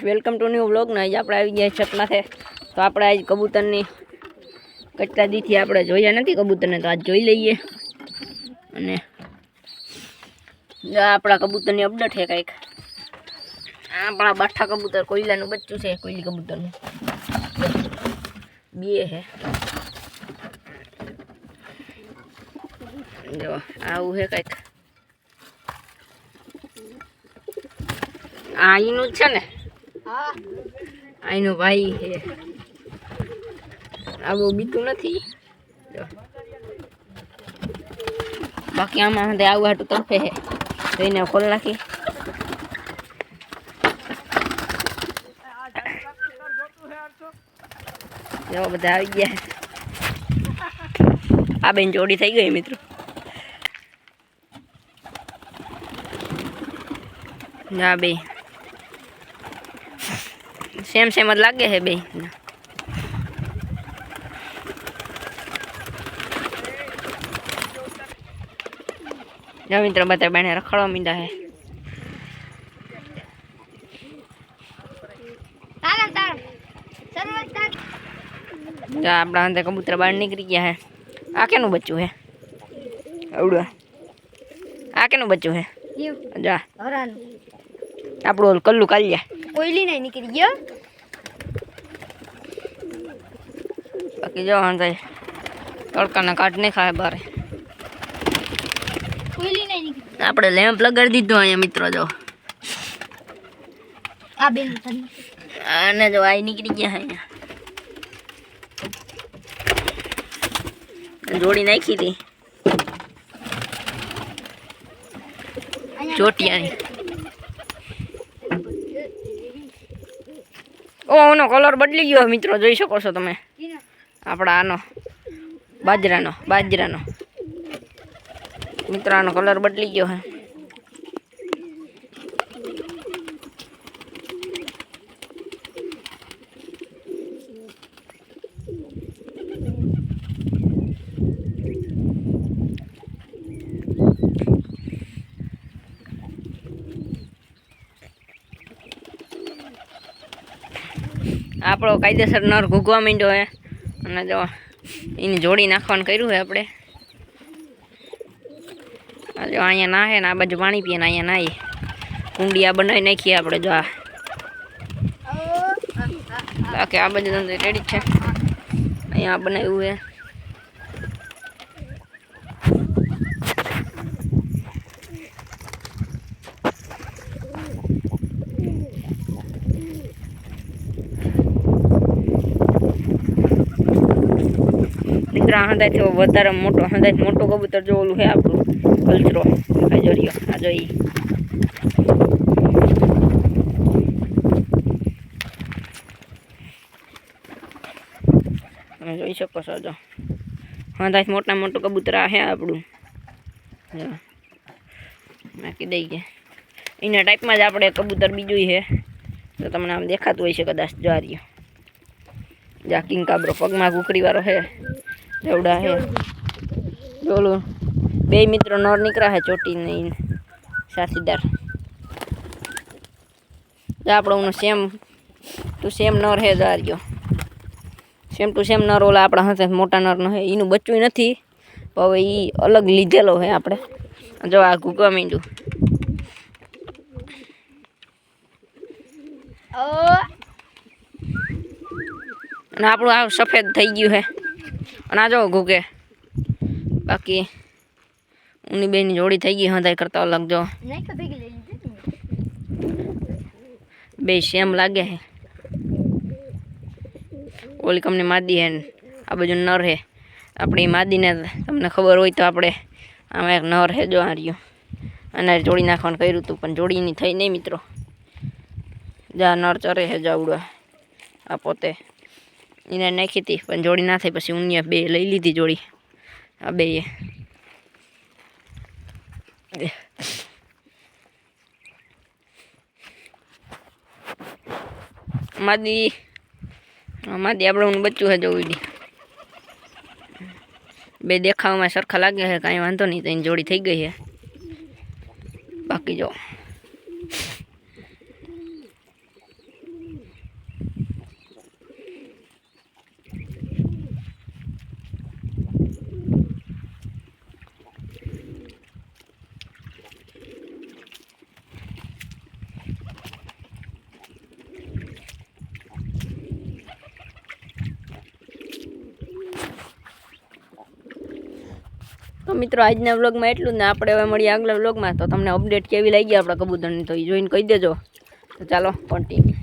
Welcome to new vlog ને આજે આપણે આવી ગયા છતમાંથી તો આપણે આજ કબૂતરની કેટલા દીથી આપણે જોયા નથી કબૂતરને તો આજ જોઈ લઈએ અને આપણા કબૂતરની અપડેટ છે કંઈક આપણા બાઠા કબૂતર કોયલાનું બચ્ચું છે કોયલી કબૂતરનું બે છે જો આવું છે કંઈક આ એનું જ છે ને હા આઈનો ભાઈ છે આવું બીતું નથી બાકી આમાં આવું હાટું તરફે છે તો એને ખોલ નાખી જો બધા આવી ગયા આ બેન જોડી થઈ ગઈ મિત્રો ના બે સેમ સેમ જ લાગે છે બે જો મિત્રો બધા બેને રખડવા મીંડા છે જો આપણા અંદર કબૂતર બહાર નીકળી ગયા છે આ કેનું બચ્ચું છે આવડું આ કેનું બચ્ચું છે જા આપણું ઓલું કલ્લું કાલ્યા કોયલી નહીં નીકળી ગયો બાકી જો અંદર તડકાના કાઢ નહીં ખાય બારે કોયલી નહીં નીકળી આપણે લેમ્પ લગાડી દીધો અહીંયા મિત્રો જો આ બેન અને જો આ નીકળી ગયા અહીંયા જોડી નાખી હતી ચોટિયાની ઓનો કલર બદલી ગયો મિત્રો જોઈ શકો છો તમે આપણા આનો બાજરાનો મિત્રો આનો કલર બદલી ગયો હે આપણો કાયદેસર નર ઘૂગવા માંડ્યો હે અને જો એની જોડી નાખવાનું કર્યું છે આપણે જો અહીંયા ના હે ને આ બાજુ પાણી પીએ ને અહીંયા નાહીએ કુંડી આ બનાવી નાખીએ આપણે જો બાકી આ બાજુ રેડી છે અહીંયા બનાવ્યું છે હંધાથી વધારે મોટો કબૂતર જો ઓલું છે આપણું કલ્ચરો જોડ્યો આ જોઈ તમે જોઈ શકો છો જો હંધાથી મોટું કબૂતર આ છે આપણું નાખી દઈ ગયા એના ટાઈપમાં જ આપણે કબૂતર બીજું છે તો તમને આમ દેખાતું હોય છે કદાચ જારીઓ જા કિંગ કાબરો પગમાં ઘૂકરી વાળો છે એવડા હે બોલું બે મિત્રો નર નીકળ્યા હે ચોટી નહીં સાથીદાર આપણો સેમ ટુ સેમ નર હે જાર્યો સેમ ટુ સેમ નર ઓલા આપણા હાથે મોટા નર નો હે એનું બચ્ચું નથી પણ હવે એ અલગ લીધેલો હે આપણે જો આ ઘૂગવા માંડ્યું અને આપણું આ સફેદ થઈ ગયું હે અને આ જો ઘૂકે બાકી ઉની બેની જોડી થઈ ગઈ હંધાઈ કરતા અલગ જો બે સેમ લાગે હે ઓલી કંપની માદી હે આ બાજુ નર હે આપણી માદીને તમને ખબર હોય તો આપણે આમાં એક નર હે જો આ રહ્યો અને જોડી નાખવાનું કર્યું હતું પણ જોડીની થઈ નહીં મિત્રો જા નર ચરે હે જાવડું આ પોતે એને નાખી હતી પણ જોડી ના થઈ પછી ઉનિયા બે લઈ લીધી જોડી આ બે માદી આપણું બચ્ચું છે જોવું બે દેખાવમાં સરખા લાગે છે કાંઈ વાંધો નહીં તો એની જોડી થઈ ગઈ છે બાકી જો તો મિત્રો આજના વ્લોગમાં એટલું જ ને આપણે હવે મળીએ આગલા વ્લોગમાં. તો તમને અપડેટ કેવી લાગી આપણા કબૂતરની તો એ જોઈને કહી દેજો. તો ચાલો કન્ટિન્યુ.